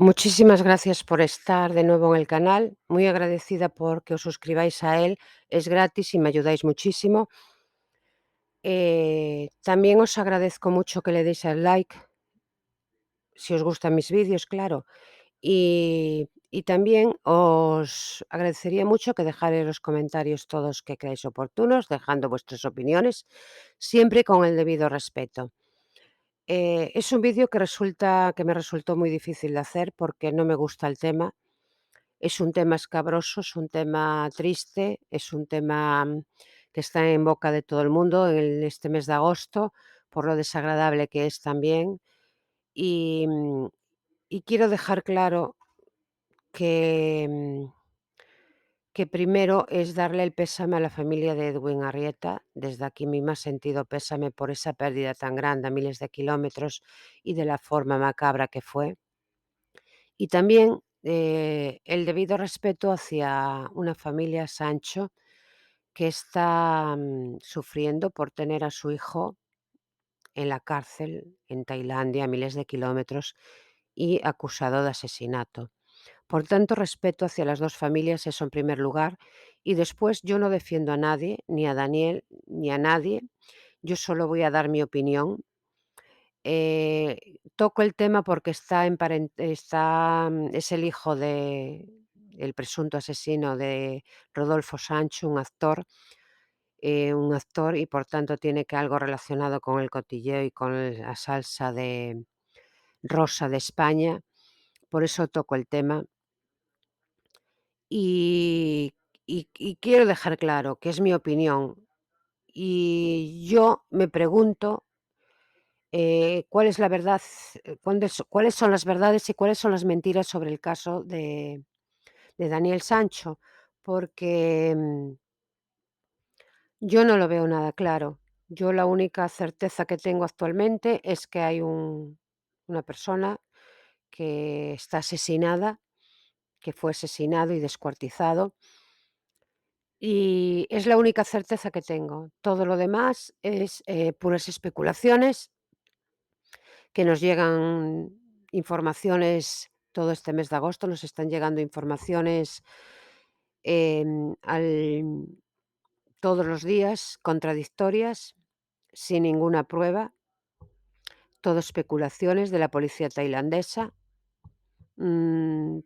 Muchísimas gracias por estar de nuevo en el canal. Muy agradecida porque os suscribáis a él. Es gratis y me ayudáis muchísimo. También os agradezco mucho que le deis al like, si os gustan mis vídeos, claro. Y también os agradecería mucho que dejarais los comentarios todos que creáis oportunos, dejando vuestras opiniones, siempre con el debido respeto. Es un vídeo que me resultó muy difícil de hacer porque no me gusta el tema. Es un tema escabroso, es un tema triste, es un tema que está en boca de todo el mundo en este mes de agosto, por lo desagradable que es también. Y, y quiero dejar claro que, que primero es darle el pésame a la familia de Edwin Arrieta. Desde aquí mi más sentido pésame por esa pérdida tan grande a miles de kilómetros y de la forma macabra que fue. Y también el debido respeto hacia una familia Sancho que está sufriendo por tener a su hijo en la cárcel en Tailandia, a miles de kilómetros, y acusado de asesinato. Por tanto, respeto hacia las dos familias, eso en primer lugar, y después yo no defiendo a nadie, ni a Daniel, ni a nadie, yo solo voy a dar mi opinión. Toco el tema porque es el hijo de el presunto asesino de Rodolfo Sancho, un actor y por tanto tiene que algo relacionado con el cotilleo y con la salsa de rosa de España, por eso toco el tema. Y y quiero dejar claro que es mi opinión, y yo me pregunto cuál es la verdad, cuáles son las verdades y cuáles son las mentiras sobre el caso de Daniel Sancho, porque, yo no lo veo nada claro. Yo la única certeza que tengo actualmente es que hay una persona que está asesinada, que fue asesinado y descuartizado, y es la única certeza que tengo. Todo lo demás es, puras especulaciones que nos llegan informaciones todo este mes de agosto, nos están llegando informaciones, al todos los días contradictorias, sin ninguna prueba, todo especulaciones de la policía tailandesa,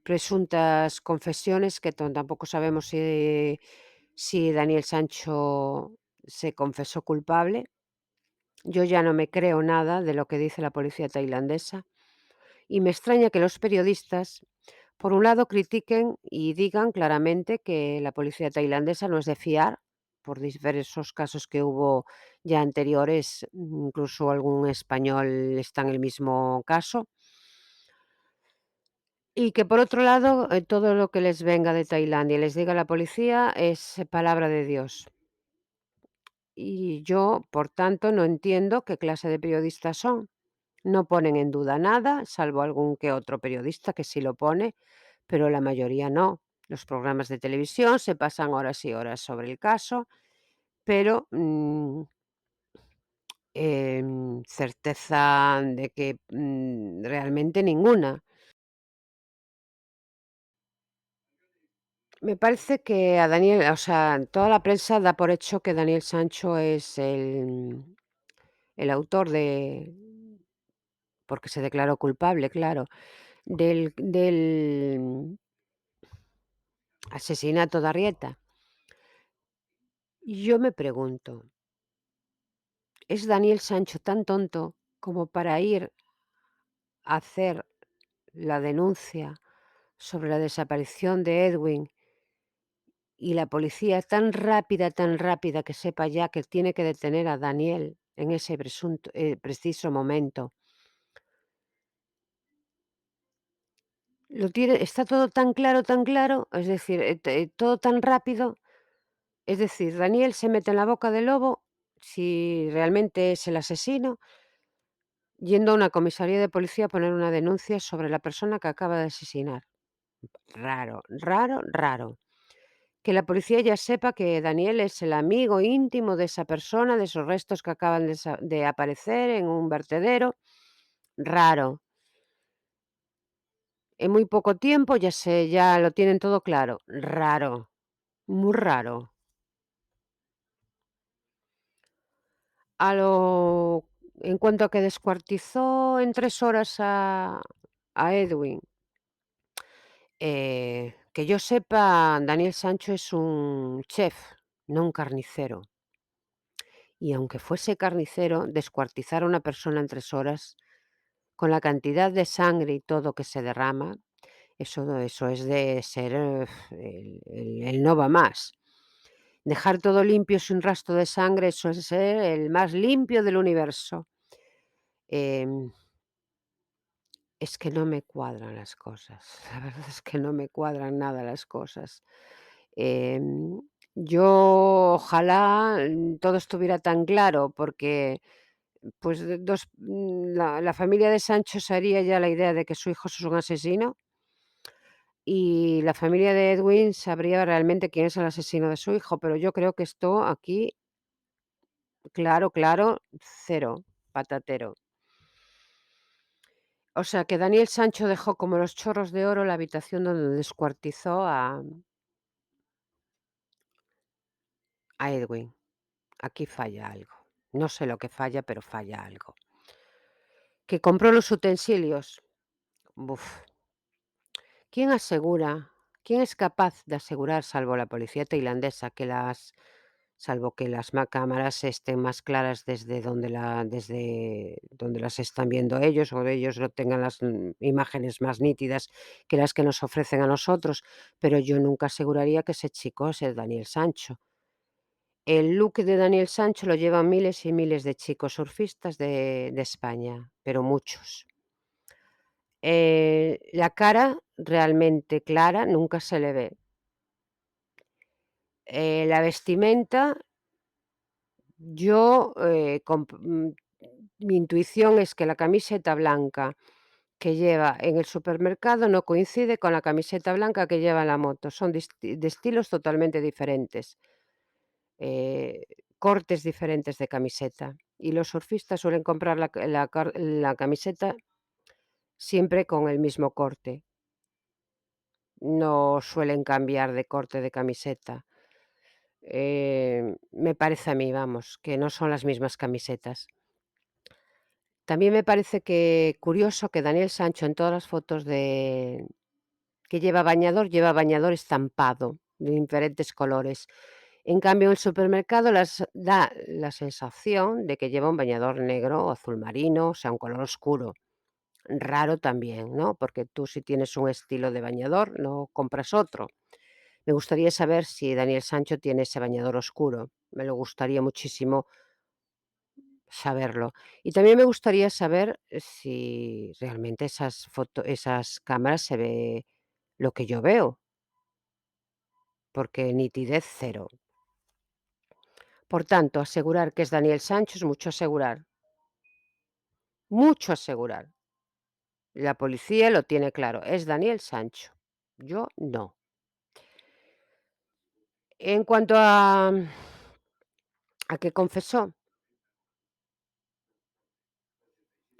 presuntas confesiones que tampoco sabemos si Daniel Sancho se confesó culpable. Yo ya no me creo nada de lo que dice la policía tailandesa. Y me extraña que los periodistas, por un lado, critiquen y digan claramente que la policía tailandesa no es de fiar, por diversos casos que hubo ya anteriores, incluso algún español está en el mismo caso. Y que por otro lado, todo lo que les venga de Tailandia y les diga la policía es palabra de Dios. Y yo, por tanto, no entiendo qué clase de periodistas son. No ponen en duda nada, salvo algún que otro periodista que sí lo pone, pero la mayoría no. Los programas de televisión se pasan horas y horas sobre el caso, pero certeza de que realmente ninguna. Me parece que a Daniel, o sea, toda la prensa da por hecho que Daniel Sancho es el autor de, porque se declaró culpable, claro, del asesinato de Arrieta. Y yo me pregunto, ¿es Daniel Sancho tan tonto como para ir a hacer la denuncia sobre la desaparición de Edwin y la policía tan rápida que sepa ya que tiene que detener a Daniel en ese preciso momento? Lo tiene, está todo tan claro, es decir, todo tan rápido. Es decir, Daniel se mete en la boca del lobo, si realmente es el asesino, yendo a una comisaría de policía a poner una denuncia sobre la persona que acaba de asesinar. Raro, raro, raro. Que la policía ya sepa que Daniel es el amigo íntimo de esa persona, de esos restos que acaban de aparecer en un vertedero. Raro. En muy poco tiempo ya lo tienen todo claro. Raro, muy raro. A lo En cuanto a que descuartizó en 3 horas a Edwin, que yo sepa, Daniel Sancho es un chef, no un carnicero. Y aunque fuese carnicero, descuartizar a una persona en 3 horas, con la cantidad de sangre y todo que se derrama, eso es de ser, el no va más. Dejar todo limpio sin rastro de sangre, eso es ser el más limpio del universo. Em, es que no me cuadran las cosas. La verdad es que no me cuadran nada las cosas. Em, yo ojalá, todo estuviera tan claro, porque, pues, la familia de Sancho se haría ya la idea de que su hijo es un asesino, y la familia de Edwin sabría realmente quién es el asesino de su hijo, pero yo creo que esto aquí, claro, claro, cero, patatero. O sea, que Daniel Sancho dejó como los chorros de oro la habitación donde descuartizó a Edwin. Aquí falla algo. No sé lo que falla, pero falla algo. Que compró los utensilios. Buf. ¿Quién asegura? ¿Quién es capaz de asegurar, salvo la policía tailandesa, salvo que las cámaras estén más claras desde donde las están viendo ellos, o ellos no tengan las imágenes más nítidas que las que nos ofrecen a nosotros? Pero yo nunca aseguraría que ese chico es el Daniel Sancho. El look de Daniel Sancho lo llevan miles y miles de chicos surfistas de España, pero muchos. La cara realmente clara nunca se le ve. La vestimenta, yo, mi intuición es que la camiseta blanca que lleva en el supermercado no coincide con la camiseta blanca que lleva en la moto. Son de estilos totalmente diferentes, eh, cortes diferentes de camiseta. Y los surfistas suelen comprar la camiseta siempre con el mismo corte. No suelen cambiar de corte de camiseta. Me parece a mí, vamos, que no son las mismas camisetas. También me parece que curioso que Daniel Sancho en todas las fotos que lleva bañador estampado de diferentes colores. En cambio, en el supermercado da la sensación de que lleva un bañador negro o azul marino, o sea, un color oscuro. Raro también, ¿no? Porque tú, si tienes un estilo de bañador, no compras otro. Me gustaría saber si Daniel Sancho tiene ese bañador oscuro. Me lo gustaría muchísimo saberlo. Y también me gustaría saber si realmente esas cámaras se ve lo que yo veo, porque nitidez cero. Por tanto, asegurar que es Daniel Sancho es mucho asegurar, mucho asegurar. La policía lo tiene claro, es Daniel Sancho. Yo no. En cuanto a que confesó,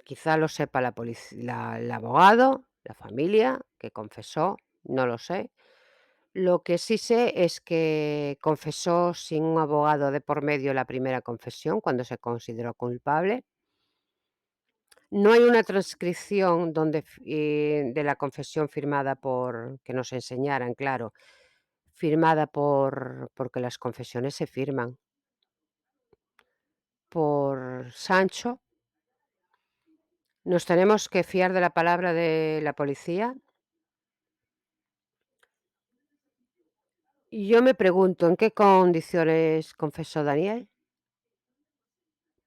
quizá lo sepa el abogado, la familia, que confesó, no lo sé. Lo que sí sé es que confesó sin un abogado de por medio la primera confesión, cuando se consideró culpable. No hay una transcripción de la confesión firmada que nos enseñaran, claro, firmada porque las confesiones se firman por Sancho. ¿Nos tenemos que fiar de la palabra de la policía? Y yo me pregunto, ¿en qué condiciones confesó Daniel?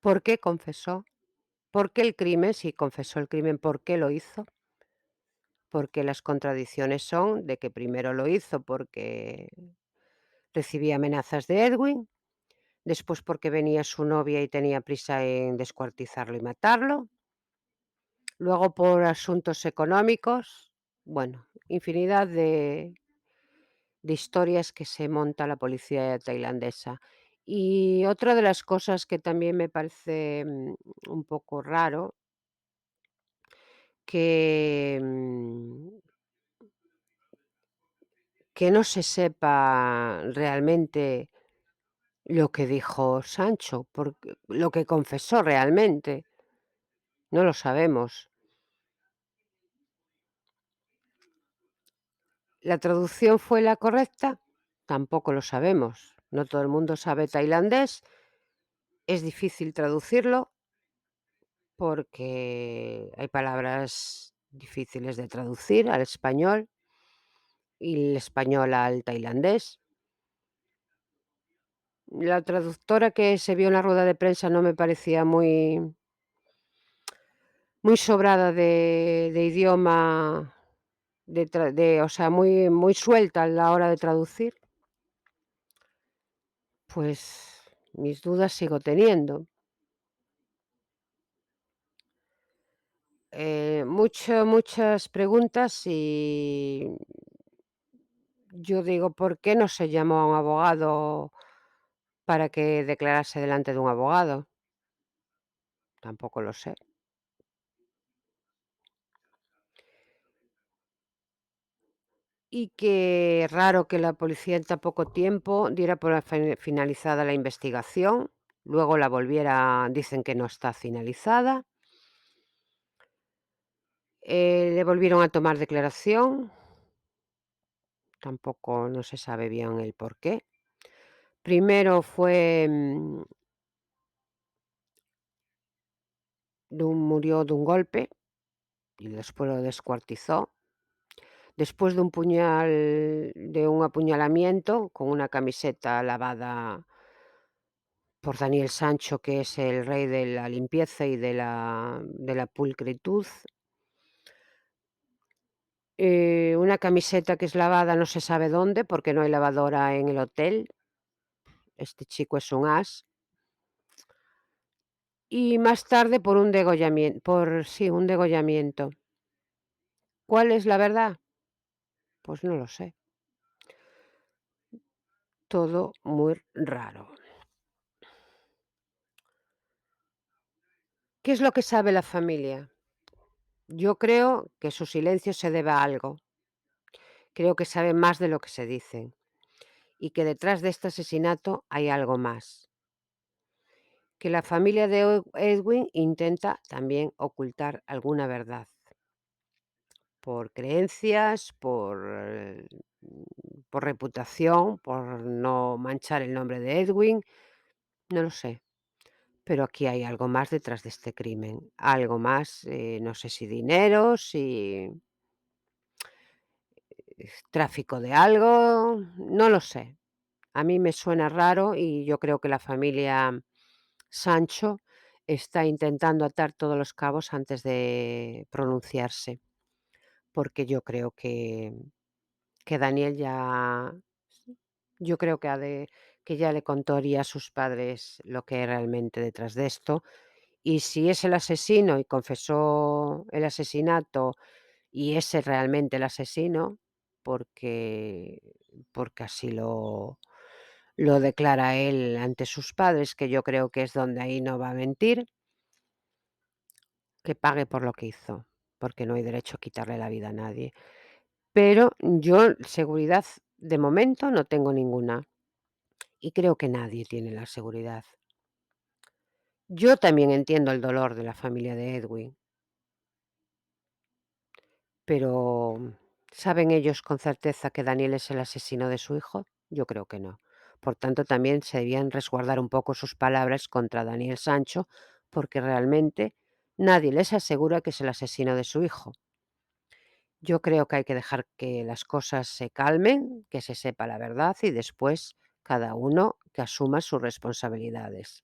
¿Por qué confesó? ¿Por qué el crimen? Si confesó el crimen, ¿por qué lo hizo? Porque las contradicciones son de que primero lo hizo porque recibía amenazas de Edwin, después porque venía su novia y tenía prisa en descuartizarlo y matarlo, luego por asuntos económicos, bueno, infinidad de historias que se monta la policía tailandesa. Y otra de las cosas que también me parece un poco raro, que que no se sepa realmente lo que dijo Sancho, porque lo que confesó realmente, no lo sabemos. ¿La traducción fue la correcta? Tampoco lo sabemos. No todo el mundo sabe tailandés, es difícil traducirlo porque hay palabras difíciles de traducir al español y el español al tailandés. La traductora que se vio en la rueda de prensa no me parecía muy sobrada de idioma, o sea, muy suelta a la hora de traducir. Pues mis dudas sigo teniendo. Muchas preguntas y yo digo, ¿por qué no se llamó a un abogado para que declarase delante de un abogado? Tampoco lo sé. Y qué raro que la policía en tan poco tiempo diera por finalizada la investigación, luego la volviera, dicen que no está finalizada. Le volvieron a tomar declaración, tampoco no se sabe bien el porqué. Primero fue, murió de un golpe y después lo descuartizó. Después de un apuñalamiento con una camiseta lavada por Daniel Sancho, que es el rey de la limpieza y de la pulcritud. Una camiseta que es lavada no se sabe dónde, porque no hay lavadora en el hotel. Este chico es un as. Y más tarde por un degollamiento, un degollamiento. ¿Cuál es la verdad? Pues no lo sé. Todo muy raro. ¿Qué es lo que sabe la familia? Yo creo que su silencio se debe a algo. Creo que saben más de lo que se dicen y que detrás de este asesinato hay algo más. Que la familia de Edwin intenta también ocultar alguna verdad por creencias, por reputación, por no manchar el nombre de Edwin, no lo sé. Pero aquí hay algo más detrás de este crimen, algo más, no sé si dinero, si tráfico de algo, no lo sé. A mí me suena raro y yo creo que la familia Sancho está intentando atar todos los cabos antes de pronunciarse, porque yo creo que Daniel ya, yo creo que ya le contaría a sus padres lo que hay realmente detrás de esto. Y si es el asesino y confesó el asesinato y ese realmente el asesino, porque, porque así lo declara él ante sus padres, que yo creo que es donde ahí no va a mentir, que pague por lo que hizo, porque no hay derecho a quitarle la vida a nadie. Pero yo seguridad de momento no tengo ninguna y creo que nadie tiene la seguridad. Yo también entiendo el dolor de la familia de Edwin, pero ¿saben ellos con certeza que Daniel es el asesino de su hijo? Yo creo que no. Por tanto, también se debían resguardar un poco sus palabras contra Daniel Sancho, porque realmente nadie les asegura que es el asesino de su hijo. Yo creo que hay que dejar que las cosas se calmen, que se sepa la verdad y después cada uno que asuma sus responsabilidades.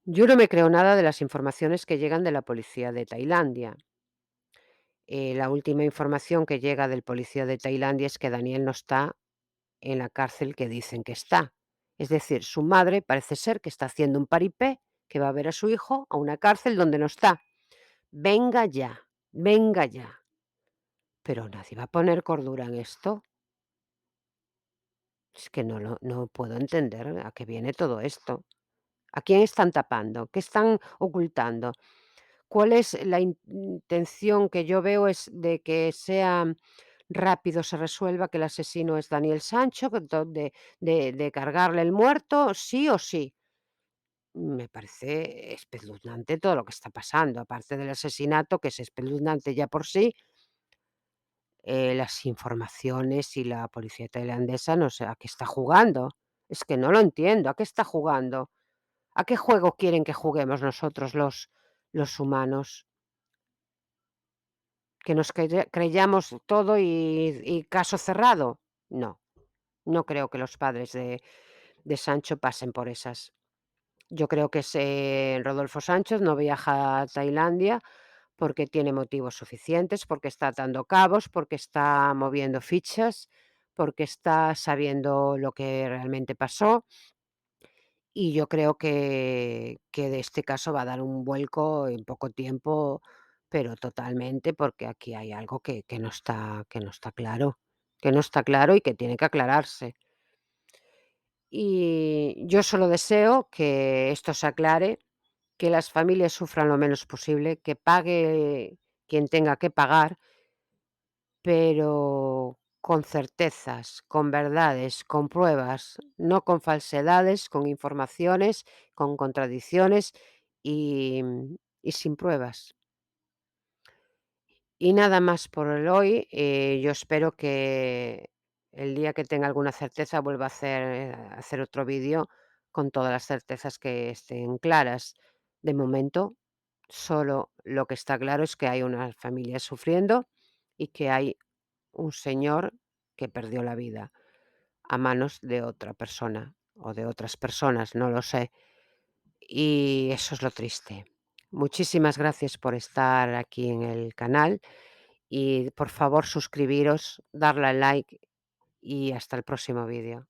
Yo no me creo nada de las informaciones que llegan de la policía de Tailandia. La última información que llega del policía de Tailandia es que Daniel no está en la cárcel que dicen que está. Es decir, su madre parece ser que está haciendo un paripé, que va a ver a su hijo a una cárcel donde no está. Venga ya, venga ya. Pero nadie va a poner cordura en esto. Es que no puedo entender a qué viene todo esto. ¿A quién están tapando? ¿Qué están ocultando? ¿Cuál es la intención que yo veo es de que sea rápido se resuelva que el asesino es Daniel Sancho, que de cargarle el muerto, sí o sí. Me parece espeluznante todo lo que está pasando, aparte del asesinato, que es espeluznante ya por sí, las informaciones y la policía tailandesa no sé a qué está jugando. Es que no lo entiendo, ¿a qué está jugando? ¿A qué juego quieren que juguemos nosotros los humanos? ¿Que nos creyamos todo y caso cerrado? No, no creo que los padres de Sancho pasen por esas. Yo creo que Rodolfo Sánchez no viaja a Tailandia porque tiene motivos suficientes, porque está atando cabos, porque está moviendo fichas, porque está sabiendo lo que realmente pasó. Y yo creo que de este caso va a dar un vuelco en poco tiempo, pero totalmente, porque aquí hay algo que no está claro, que no está claro y que tiene que aclararse. Y yo solo deseo que esto se aclare, que las familias sufran lo menos posible, que pague quien tenga que pagar, pero con certezas, con verdades, con pruebas, no con falsedades, con informaciones, con contradicciones y sin pruebas. Y nada más por el hoy. Yo espero que el día que tenga alguna certeza vuelva a hacer otro vídeo con todas las certezas que estén claras. De momento, solo lo que está claro es que hay una familia sufriendo y que hay un señor que perdió la vida a manos de otra persona o de otras personas, no lo sé. Y eso es lo triste. Muchísimas gracias por estar aquí en el canal y por favor suscribiros, darle al like y hasta el próximo vídeo.